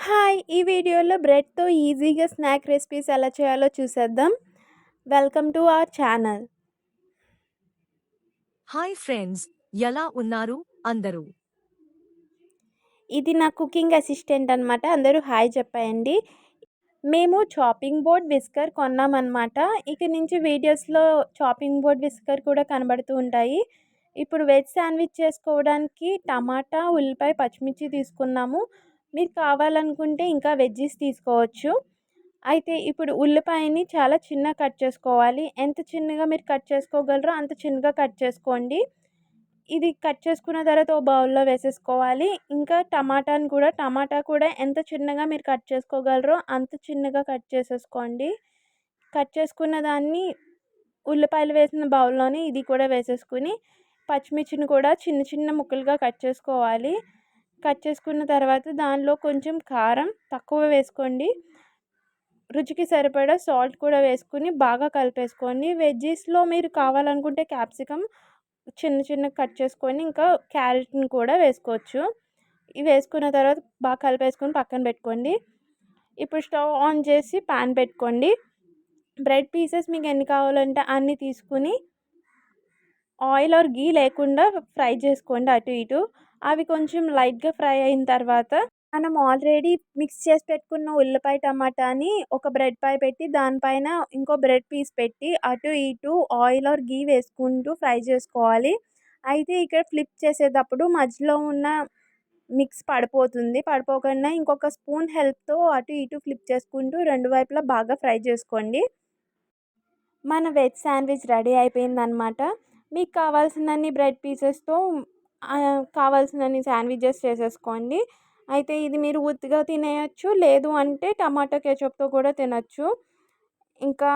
Hi! ఈ వీడియోలో బ్రెడ్‌తో ఈజీగా స్నాక్ రెసిపీస్ ఎలా చేయాలో చూసేద్దాం. Welcome to our channel. Hi friends, ఎలా ఉన్నారు అందరూ? ఇది నా కుకింగ్ అసిస్టెంట్ అనమాట. అందరూ హాయ్ చెప్పేయండి. మేము చాపింగ్ బోర్డ్, విస్కర్ కొన్నామనమాట. ఇక నుంచి వీడియోస్‌లో చాపింగ్ బోర్డ్, విస్కర్ కూడా కనబడుతూ ఉంటాయి. ఇప్పుడు వెజ్ శాండ్విచ్ చేసుకోవడానికి టమాటా, ఉల్లిపాయ, పచ్చిమిర్చి తీసుకున్నాము. మీరు కావాలనుకుంటే ఇంకా వెజ్జీస్ తీసుకోవచ్చు. అయితే ఇప్పుడు ఉల్లిపాయని చాలా చిన్నగా కట్ చేసుకోవాలి. ఎంత చిన్నగా మీరు కట్ చేసుకోగలరో అంత చిన్నగా కట్ చేసుకోండి. ఇది కట్ చేసుకున్న తర్వాత ఓ బౌల్‌లో వేసేసుకోవాలి. ఇంకా టమాటా కూడా ఎంత చిన్నగా మీరు కట్ చేసుకోగలరో అంత చిన్నగా కట్ చేసేసుకోండి. కట్ చేసుకున్న దాన్ని ఉల్లిపాయలు వేసిన బౌల్‌లోనే ఇది కూడా వేసేసుకొని, పచ్చిమిర్చిని కూడా చిన్న చిన్న ముక్కలుగా కట్ చేసుకోవాలి. కట్ చేసుకున్న తర్వాత దానిలో కొంచెం కారం తక్కువ వేసుకోండి. రుచికి సరిపడా సాల్ట్ కూడా వేసుకొని బాగా కలిపేసుకోండి. వెజ్జీస్‌లో మీరు కావాలనుకుంటే క్యాప్సికమ్ చిన్న చిన్నగా కట్ చేసుకొని ఇంకా క్యారెట్‌ని కూడా వేసుకోవచ్చు. ఇవి వేసుకున్న తర్వాత బాగా కలిపేసుకొని పక్కన పెట్టుకోండి. ఇప్పుడు స్టవ్ ఆన్ చేసి పాన్ పెట్టుకోండి. బ్రెడ్ పీసెస్ మీకు ఎన్ని కావాలంటే అన్ని తీసుకొని ఆయిల్ ఆర్ ఘీ లేకుండా ఫ్రై చేసుకోండి అటు ఇటు. అవి కొంచెం లైట్‌గా ఫ్రై అయిన తర్వాత మనం ఆల్రెడీ మిక్స్ చేసి పెట్టుకున్న ఉల్లిపాయ, టమాటాని ఒక బ్రెడ్ పై పెట్టి దానిపైన ఇంకో బ్రెడ్ పీస్ పెట్టి అటు ఇటు ఆయిల్ ఆర్ ఘీ వేసుకుంటూ ఫ్రై చేసుకోవాలి. అయితే ఇక్కడ ఫ్లిప్ చేసేటప్పుడు మధ్యలో ఉన్న మిక్స్ పడిపోతుంది. పడిపోకుండా ఇంకొక స్పూన్ హెల్ప్‌తో అటు ఇటు ఫ్లిప్ చేసుకుంటూ రెండు వైపులా బాగా ఫ్రై చేసుకోండి. మన వెజ్ శాండ్విచ్ రెడీ అయిపోయిందనమాట. మీకు కావాల్సినన్ని బ్రెడ్ పీసెస్‌తో కావాల్సినన్ని శాండ్విచెస్ చేసేసుకోండి. అయితే ఇది మీరు ఉత్తిగా తినేయొచ్చు. లేదు అంటే టమాటో కెచప్‌తో కూడా తినొచ్చు. ఇంకా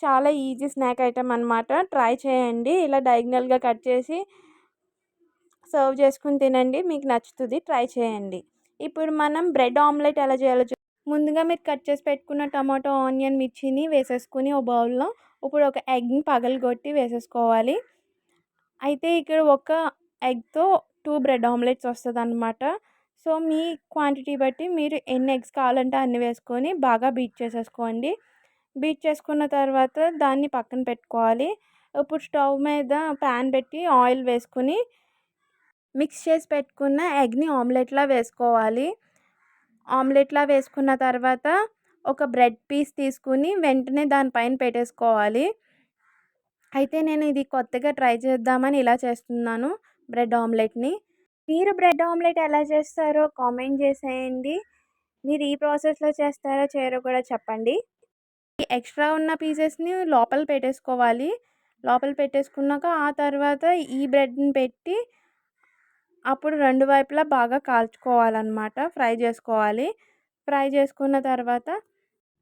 చాలా ఈజీ స్నాక్ ఐటెమ్ అనమాట. ట్రై చేయండి. ఇలా డయాగ్నల్‌గా కట్ చేసి సర్వ్ చేసుకొని తినండి. మీకు నచ్చుతుంది. ట్రై చేయండి. ఇప్పుడు మనం బ్రెడ్ ఆమ్లెట్ ఎలా చేయాలో ముందుగా మీరు కట్ చేసి పెట్టుకున్న టమాటో, ఆనియన్, మిర్చిని వేసేసుకొని ఓ బౌల్‌లో ఇప్పుడు ఒక ఎగ్‌ని పగలగొట్టి వేసేసుకోవాలి. అయితే ఇక్కడ ఒక ఎగ్‌తో 2 bread omelettes వస్తదనమాట. So, me quantity బట్టి మీరు ఎన్ని ఎగ్స్ కావాలంటే అన్ని వేసుకొని బాగా బీట్ చేసేసుకోండి. బీట్ చేసుకున్న తర్వాత దాన్ని పక్కన పెట్టుకోవాలి. ఇప్పుడు స్టవ్ మీద పాన్ పెట్టి ఆయిల్ వేసుకొని మిక్స్ చేసి పెట్టుకున్న ఎగ్‌ని ఆమ్లెట్‌లా వేసుకోవాలి. ఆమ్లెట్‌లా వేసుకున్న తర్వాత ఒక బ్రెడ్ పీస్ తీసుకొని వెంటనే దానిపైన పెట్టేసుకోవాలి. అయితే నేను ఇది కొత్తగా ట్రై చేద్దామని ఇలా చేస్తున్నాను బ్రెడ్ ఆమ్లెట్‌ని. మీరు బ్రెడ్ ఆమ్లెట్ ఎలా చేస్తారో కామెంట్ చేసేయండి. మీరు ఈ ప్రాసెస్‌లో చేస్తారో చేయరో కూడా చెప్పండి. ఈ ఎక్స్ట్రా ఉన్న పీసెస్‌ని లోపల పెట్టేసుకోవాలి. లోపల పెట్టేసుకున్నాక ఆ తర్వాత ఈ బ్రెడ్‌ని పెట్టి అప్పుడు రెండు వైపులా బాగా కాల్చుకోవాలన్నమాట. ఫ్రై చేసుకోవాలి. ఫ్రై చేసుకున్న తర్వాత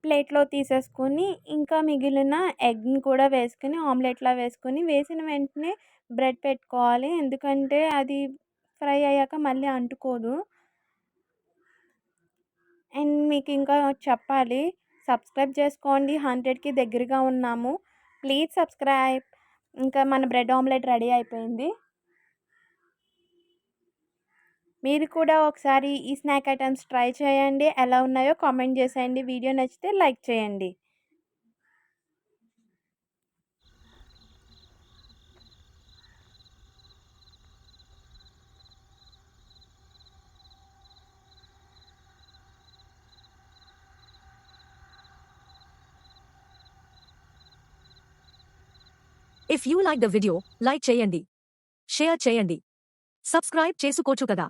ప్లేట్‌లో తీసేసుకొని ఇంకా మిగిలిన ఎగ్‌ని కూడా వేసుకొని ఆమ్లెట్‌లా వేసుకొని వేసిన వెంటనే బ్రెడ్ పెట్టుకోవాలి. ఎందుకంటే అది ఫ్రై అయ్యాక మళ్ళీ అంటుకోదు. అండ్ మీకు ఇంకా చెప్పాలి. సబ్స్క్రైబ్ చేసుకోండి. 100కి దగ్గరగా ఉన్నాము. Please subscribe. ఇంకా మన బ్రెడ్ ఆమ్లెట్ రెడీ అయిపోయింది. మీరు కూడా ఒకసారి ఈ స్నాక్ ఐటమ్స్ ట్రై చేయండి. ఎలా ఉన్నాయో కామెంట్ చేసేయండి. వీడియో నచ్చితే లైక్ చేయండి. If you like the video, like చేయండి, షేర్ చేయండి, సబ్స్క్రైబ్ చేసుకోవచ్చు కదా.